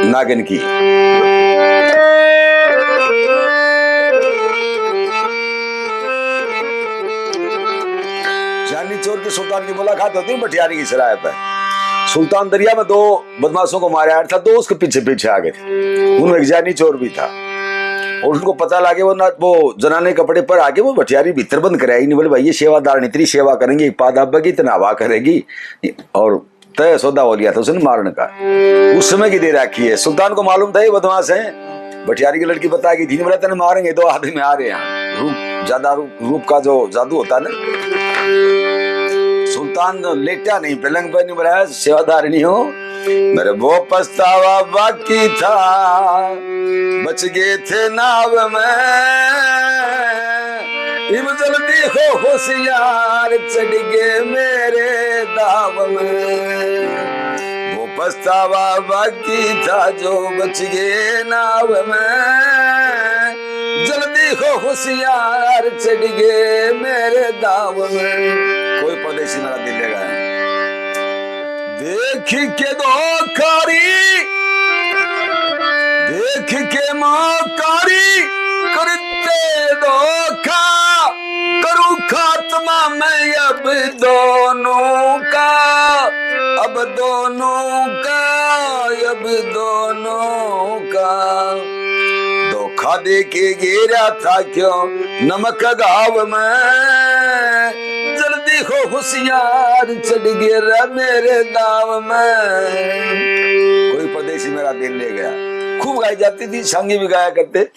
नागिन की। जानी चोर के सुल्तान की मुलाकात होती है भटियारी की सराय पर। सुल्तान दरिया में 2 बदमाशों को मारा आया था, 2 उसके पीछे पीछे आ गए थे। उनमें एक जानी चोर भी था और उनको पता लगे वो जनाने कपड़े पर आके वो भटियारी भीतर बंद कराई नहीं। बोले भाई ये सेवादार इतनी सेवा करेंगे, पादा बगी इतना हवा करेगी, और तय सौदा हो लिया था उसने मारने का। उस समय की दे रखी है। सुल्तान को मालूम था ये बदमाश है। भटियारी की लड़की बता गई थी, बोला तेने मारेंगे, 2 आदमी आ रहे हैं। रूप का जो जादू होता है ना। सुल्तान लेटा नहीं, पलंग पर नहीं, बोला सेवादार नहीं हो, मेरे वो पछतावा बाकी था, बच गए थे नाव में, जल्दी हो होशियार, चढ़ गए मेरे दाव में। वो पछतावा बाकी था जो बच गए नाव में, जल्दी हो होशियार, चढ़ गए मेरे दाव में। कोई परदेसी मेरा दिल ले गया। देख के धोखारी, देख के मौकारी, करते धोखा, करूं खात्मा मैं अब दोनों का, अब दोनों का, अब दोनों का। धोखा दे के गिरा था क्यों नमक गाँव में, जल्दी हो होशियार, चढ़ गिरा मेरे दाव में। कोई परदेसी मेरा दिल ले गया। खूब गाई जाती थी, संगी भी गाया करते।